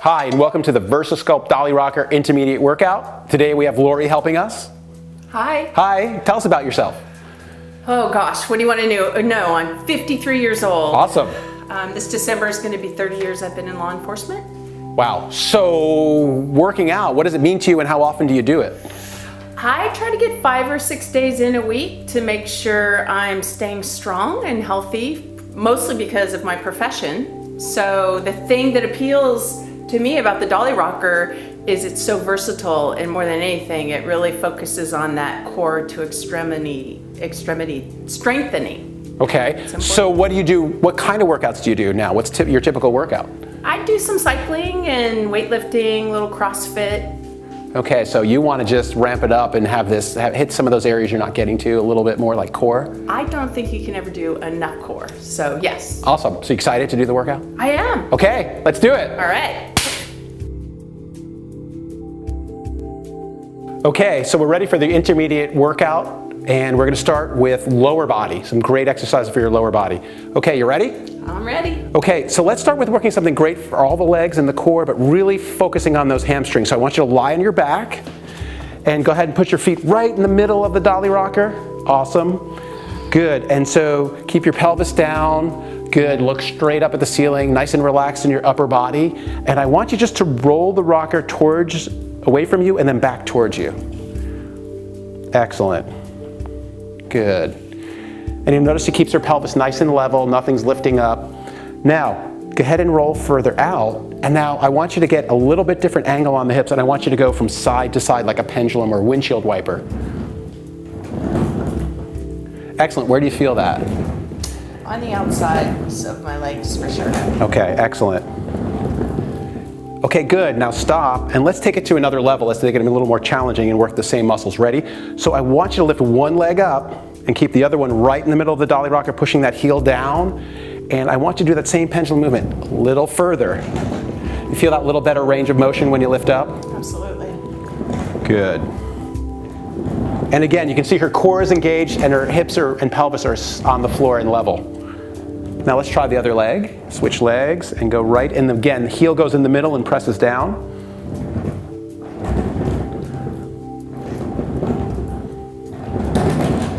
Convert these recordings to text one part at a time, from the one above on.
Hi, and welcome to the VersaSculpt Dolly Rocker Intermediate Workout. Today we have Lori helping us. Hi. Hi, tell us about yourself. Oh gosh, what do you want to know? No, I'm 53 years old. Awesome. This December is going to be 30 years I've been in law enforcement. Wow, so working out, what does it mean to you and how often do you do it? I try to get 5 or 6 days in a week to make sure I'm staying strong and healthy, mostly because of my profession. So the thing that appeals to me about the Dolly Rocker is it's so versatile, and more than anything, it really focuses on that core to extremity strengthening. Okay, so what do you do, what kind of workouts do you do now? What's your typical workout? I do some cycling and weightlifting, little CrossFit. Okay, so you want to just ramp it up and hit some of those areas you're not getting to, a little bit more like core? I don't think you can ever do enough core, so yes. Awesome, so you excited to do the workout? I am. Okay, let's do it. All right. Okay, so we're ready for the intermediate workout, and we're going to start with lower body, some great exercises for your lower body. Okay, you ready? I'm ready. Okay, so let's start with working something great for all the legs and the core, but really focusing on those hamstrings. So I want you to lie on your back and go ahead and put your feet right in the middle of the Dolly Rocker. Awesome. Good, and so keep your pelvis down. Good, look straight up at the ceiling, nice and relaxed in your upper body. And I want you just to roll the rocker away from you and then back towards you. Excellent. Good. And you'll notice she keeps her pelvis nice and level, nothing's lifting up. Now, go ahead and roll further out. And now I want you to get a little bit different angle on the hips, and I want you to go from side to side like a pendulum or windshield wiper. Excellent. Where do you feel that? On the outside of my legs, for sure. Okay, excellent. Okay, good. Now stop, and let's take it to another level. Let's make it a little more challenging and work the same muscles. Ready? So I want you to lift one leg up and keep the other one right in the middle of the Dolly Rocker, pushing that heel down. And I want you to do that same pendulum movement a little further. You feel that little better range of motion when you lift up? Absolutely. Good. And again, you can see her core is engaged and her hips and pelvis are on the floor and level. Now let's try the other leg. Switch legs and go right in. Again, the heel goes in the middle and presses down.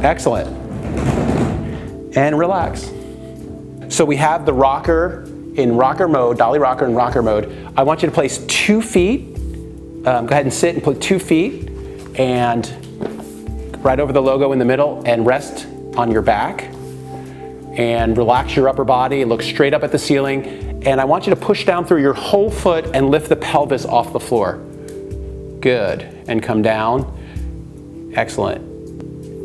Excellent. And relax. So we have the rocker in rocker mode, Dolly Rocker in rocker mode. I want you to place 2 feet. Go ahead and sit and put 2 feet and right over the logo in the middle and rest on your back. And relax your upper body, look straight up at the ceiling. And I want you to push down through your whole foot and lift the pelvis off the floor. Good, and come down. Excellent.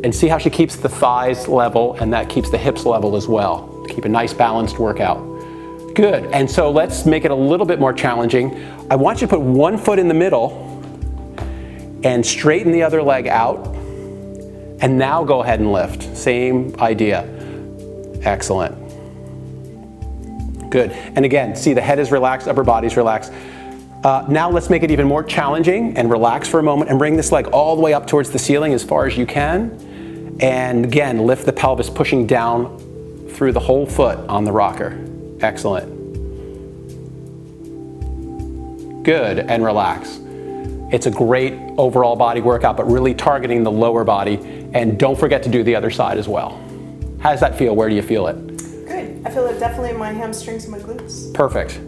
And see how she keeps the thighs level, and that keeps the hips level as well. Keep a nice balanced workout. Good, and so let's make it a little bit more challenging. I want you to put one foot in the middle and straighten the other leg out. And now go ahead and lift, same idea. Excellent. Good. And again, see the head is relaxed, upper body's relaxed. Now let's make it even more challenging and relax for a moment and bring this leg all the way up towards the ceiling as far as you can. And again, lift the pelvis, pushing down through the whole foot on the rocker. Excellent. Good, and relax. It's a great overall body workout, but really targeting the lower body. And don't forget to do the other side as well. How does that feel? Where do you feel it? Good. I feel it definitely in my hamstrings and my glutes. Perfect.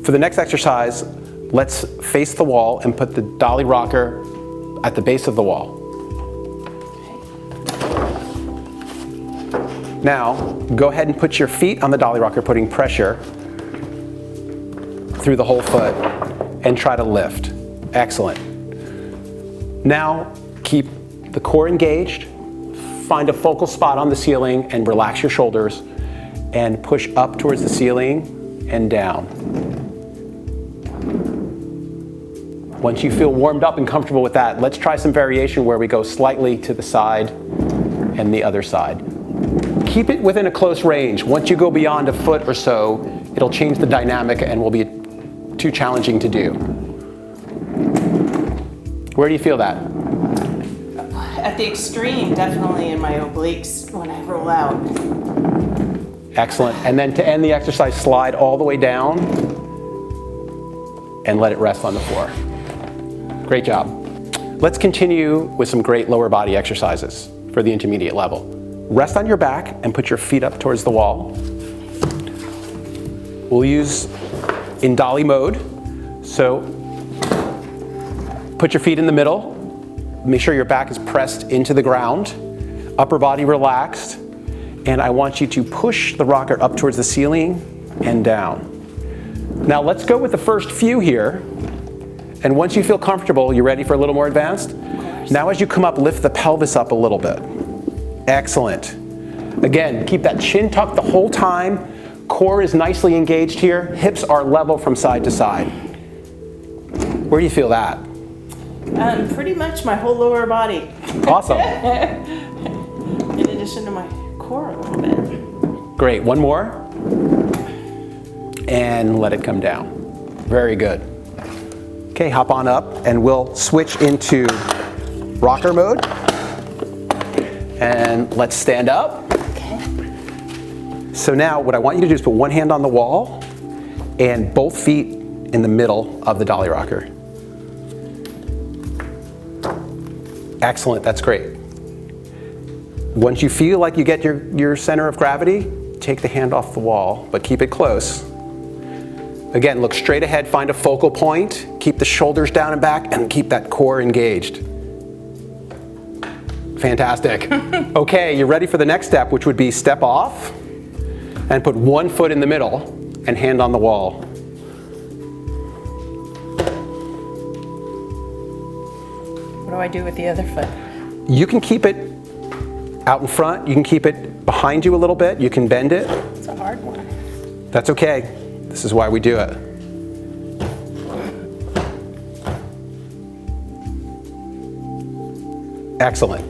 For the next exercise, let's face the wall and put the Dolly Rocker at the base of the wall. Now, go ahead and put your feet on the Dolly Rocker, putting pressure through the whole foot, and try to lift. Excellent. Now, keep the core engaged. Find a focal spot on the ceiling and relax your shoulders and push up towards the ceiling and down. Once you feel warmed up and comfortable with that, let's try some variation where we go slightly to the side and the other side. Keep it within a close range. Once you go beyond a foot or so, it'll change the dynamic and will be too challenging to do. Where do you feel that? At the extreme, definitely in my obliques when I roll out. Excellent. And then to end the exercise, slide all the way down and let it rest on the floor. Great job. Let's continue with some great lower body exercises for the intermediate level. Rest on your back and put your feet up towards the wall. We'll use in dolly mode. So put your feet in the middle. Make sure your back is pressed into the ground. Upper body relaxed. And I want you to push the rocker up towards the ceiling and down. Now let's go with the first few here. And once you feel comfortable, you ready for a little more advanced? Now as you come up, lift the pelvis up a little bit. Excellent. Again, keep that chin tucked the whole time. Core is nicely engaged here. Hips are level from side to side. Where do you feel that? Pretty much my whole lower body. Awesome. In addition to my core a little bit. Great. One more. And let it come down. Very good. Okay, hop on up and we'll switch into rocker mode. And let's stand up. Okay. So now what I want you to do is put one hand on the wall and both feet in the middle of the dolly rocker. Excellent, that's great. Once you feel like you get your center of gravity, take the hand off the wall, but keep it close. Again, look straight ahead, find a focal point, keep the shoulders down and back, and keep that core engaged. Fantastic. Okay, you're ready for the next step, which would be step off and put one foot in the middle and hand on the wall. What do I do with the other foot? You can keep it out in front, you can keep it behind you a little bit, you can bend it. It's a hard one. That's okay. This is why we do it. Excellent.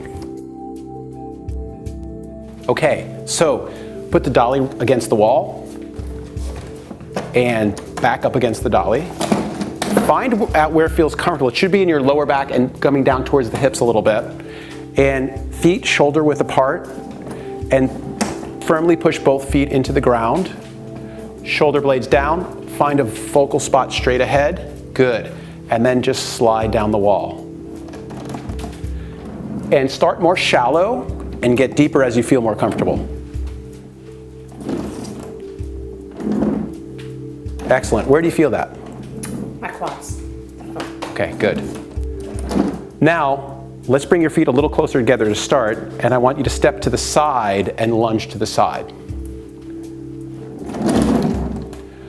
Okay, so put the dolly against the wall and back up against the dolly. Find out where it feels comfortable. It should be in your lower back and coming down towards the hips a little bit. And feet shoulder width apart, and firmly push both feet into the ground. Shoulder blades down, find a focal spot straight ahead. Good. And then just slide down the wall. And start more shallow and get deeper as you feel more comfortable. Excellent. Where do you feel that? My quads. Okay, good. Now, let's bring your feet a little closer together to start, and I want you to step to the side and lunge to the side.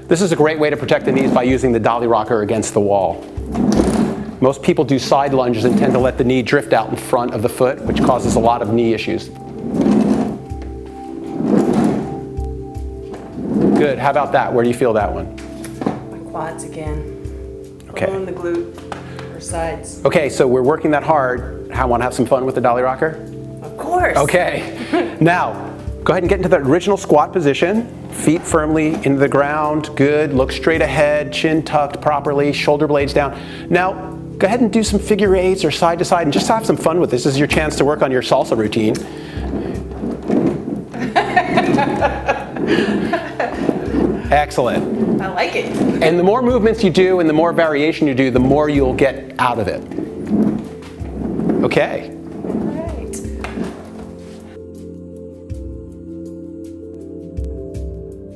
This is a great way to protect the knees by using the dolly rocker against the wall. Most people do side lunges and tend to let the knee drift out in front of the foot, which causes a lot of knee issues. Good, how about that? Where do you feel that one? My quads again. Okay. Below the glute or sides. Okay, so we're working that hard. Want to have some fun with the dolly rocker? Of course. Okay, now go ahead and get into the original squat position. Feet firmly into the ground, good. Look straight ahead, chin tucked properly, shoulder blades down. Now, go ahead and do some figure eights or side to side and just have some fun with this. This is your chance to work on your salsa routine. Excellent. I like it. And the more movements you do and the more variation you do, the more you'll get out of it. Okay.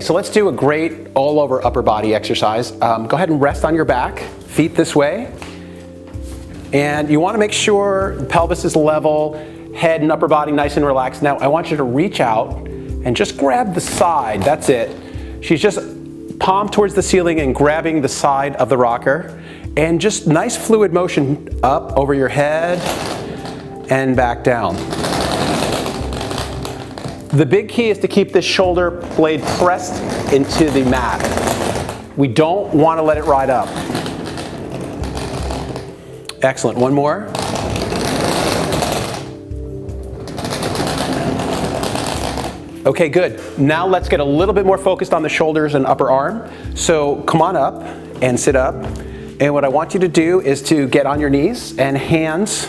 So let's do a great all over upper body exercise. Go ahead and rest on your back, feet this way. And you want to make sure the pelvis is level, head and upper body nice and relaxed. Now I want you to reach out and just grab the side, that's it. She's just palm towards the ceiling and grabbing the side of the rocker. And just nice fluid motion up over your head and back down. The big key is to keep this shoulder blade pressed into the mat. We don't want to let it ride up. Excellent. One more. Okay, good. Now let's get a little bit more focused on the shoulders and upper arm. So come on up and sit up. And what I want you to do is to get on your knees and hands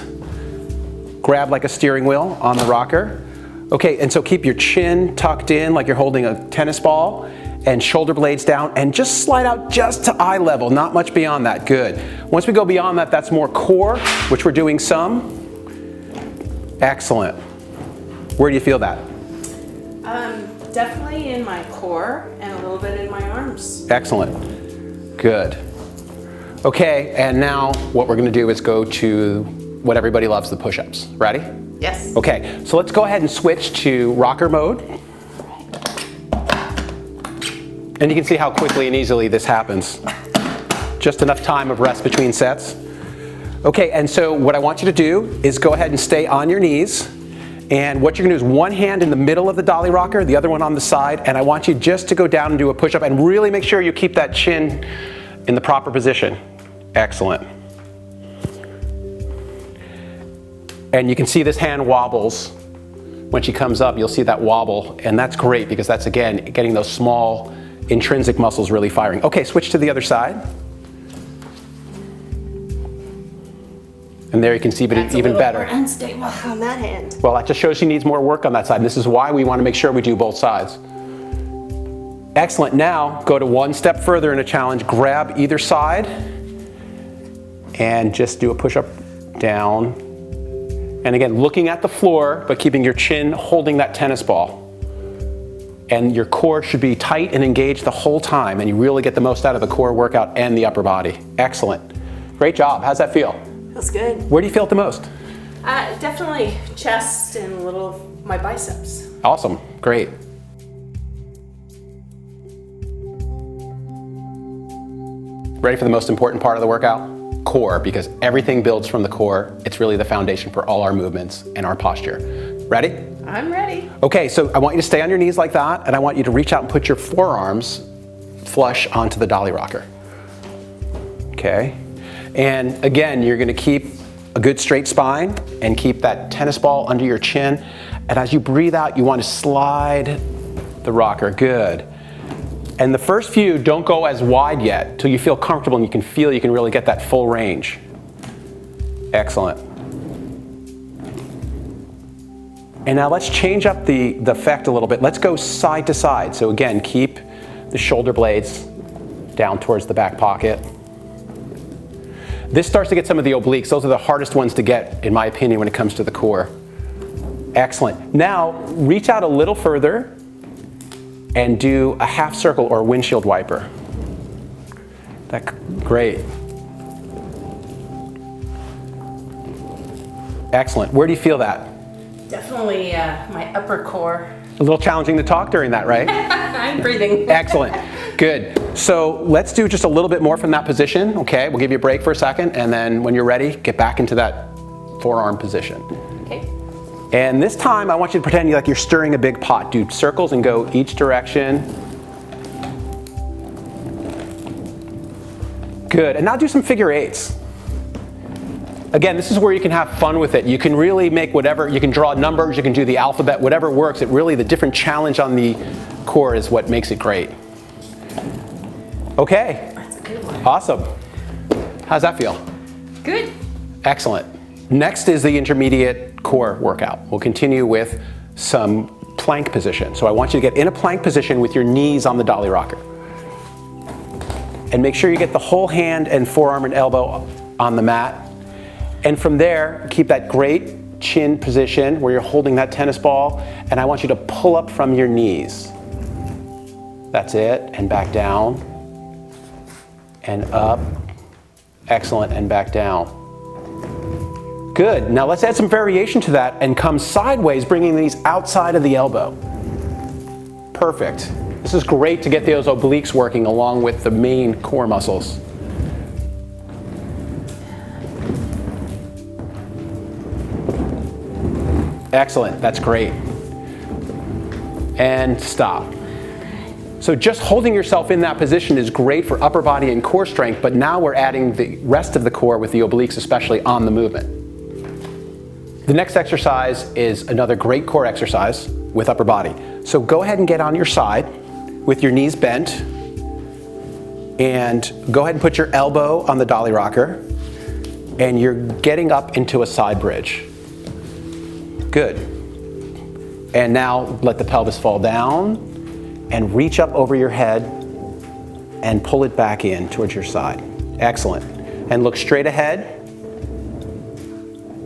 grab like a steering wheel on the rocker. Okay, and so keep your chin tucked in like you're holding a tennis ball and shoulder blades down, and just slide out just to eye level, not much beyond that. Good. Once we go beyond that, that's more core, which we're doing some. Excellent. Where do you feel that? Definitely in my core and a little bit in my arms. Excellent. Good. Okay, and now what we're going to do is go to what everybody loves, the push-ups. Ready? Yes. Okay, so let's go ahead and switch to rocker mode. And you can see how quickly and easily this happens. Just enough time of rest between sets. Okay, and so what I want you to do is go ahead and stay on your knees. And what you're gonna do is one hand in the middle of the dolly rocker, the other one on the side, and I want you just to go down and do a push-up and really make sure you keep that chin in the proper position. Excellent. And you can see this hand wobbles. When she comes up, you'll see that wobble, and that's great because that's, again, getting those small intrinsic muscles really firing. Okay, switch to the other side. And there you can see, but it's even better. More unstable on that hand. Well, that just shows she needs more work on that side. And this is why we want to make sure we do both sides. Excellent. Now, go to one step further in a challenge. Grab either side and just do a push-up down. And again, looking at the floor, but keeping your chin holding that tennis ball. And your core should be tight and engaged the whole time, and you really get the most out of the core workout and the upper body. Excellent. Great job. How's that feel? Feels good. Where do you feel it the most? Definitely chest and a little of my biceps. Awesome. Great. Ready for the most important part of the workout? Core, because everything builds from the core. It's really the foundation for all our movements and our posture. Ready? I'm ready. Okay, so I want you to stay on your knees like that, and I want you to reach out and put your forearms flush onto the dolly rocker. Okay, and again, you're gonna keep a good straight spine and keep that tennis ball under your chin. And as you breathe out, you want to slide the rocker. Good. And the first few, don't go as wide yet till you feel comfortable and you can feel you can really get that full range. Excellent. And now let's change up the effect a little bit. Let's go side to side. So again, keep the shoulder blades down towards the back pocket. This starts to get some of the obliques. Those are the hardest ones to get, in my opinion, when it comes to the core. Excellent. Now, reach out a little further and do a half circle or a windshield wiper. Great. Excellent. Where do you feel that? Definitely my upper core. A little challenging to talk during that, right? I'm breathing. Excellent. Good. So let's do just a little bit more from that position. Okay, we'll give you a break for a second, and then when you're ready, get back into that forearm position. Okay. And this time, I want you to pretend like you're stirring a big pot. Do circles and go each direction. Good. And now do some figure eights. Again, this is where you can have fun with it. You can really make whatever, you can draw numbers, you can do the alphabet, whatever works. It really, the different challenge on the core is what makes it great. Okay. That's a good one. Awesome. How's that feel? Good. Excellent. Next is the intermediate core workout. We'll continue with some plank position. So I want you to get in a plank position with your knees on the dolly rocker. And make sure you get the whole hand and forearm and elbow on the mat. And from there, keep that great chin position where you're holding that tennis ball. And I want you to pull up from your knees. That's it. And back down. And up. Excellent. And back down. Good. Now let's add some variation to that and come sideways, bringing these outside of the elbow. Perfect. This is great to get those obliques working along with the main core muscles. Excellent. That's great. And stop. So just holding yourself in that position is great for upper body and core strength, but now we're adding the rest of the core with the obliques, especially on the movement. The next exercise is another great core exercise with upper body. So go ahead and get on your side with your knees bent, and go ahead and put your elbow on the dolly rocker, and you're getting up into a side bridge. Good. And now let the pelvis fall down, and reach up over your head and pull it back in towards your side. Excellent. And look straight ahead.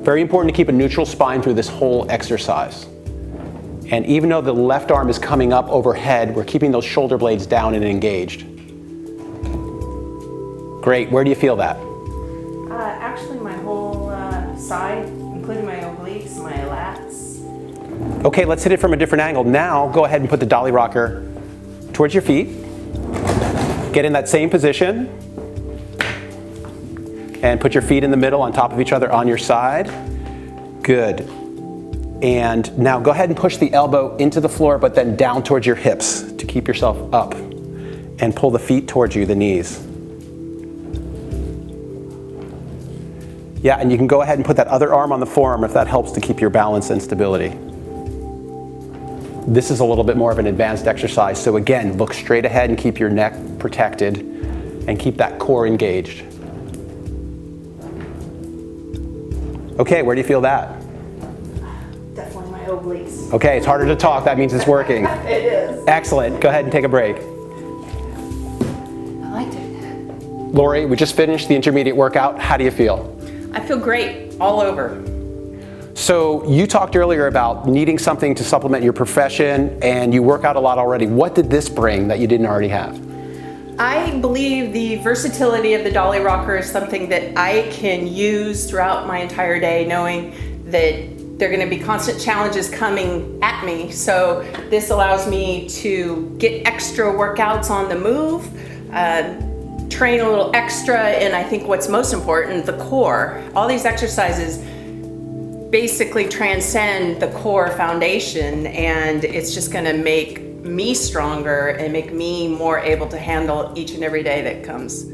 Very important to keep a neutral spine through this whole exercise. And even though the left arm is coming up overhead, we're keeping those shoulder blades down and engaged. Great. Where do you feel that? Actually, my whole side, including my obliques, my lats. Okay, let's hit it from a different angle. Now, go ahead and put the Dolly Rocker towards your feet. Get in that same position. And put your feet in the middle on top of each other on your side. Good. And now go ahead and push the elbow into the floor, but then down towards your hips to keep yourself up. And pull the feet towards you, the knees. Yeah, and you can go ahead and put that other arm on the forearm if that helps to keep your balance and stability. This is a little bit more of an advanced exercise. So again, look straight ahead and keep your neck protected and keep that core engaged. Okay, where do you feel that? Definitely my obliques. Okay, it's harder to talk. That means it's working. It is. Excellent. Go ahead and take a break. I liked it. Lori, we just finished the intermediate workout. How do you feel? I feel great all over. So you talked earlier about needing something to supplement your profession, and you work out a lot already. What did this bring that you didn't already have? I believe the versatility of the Dolly Rocker is something that I can use throughout my entire day, knowing that there are going to be constant challenges coming at me. So this allows me to get extra workouts on the move, train a little extra, and I think what's most important, the core. All these exercises basically transcend the core foundation, and it's just going to make me stronger and make me more able to handle each and every day that comes.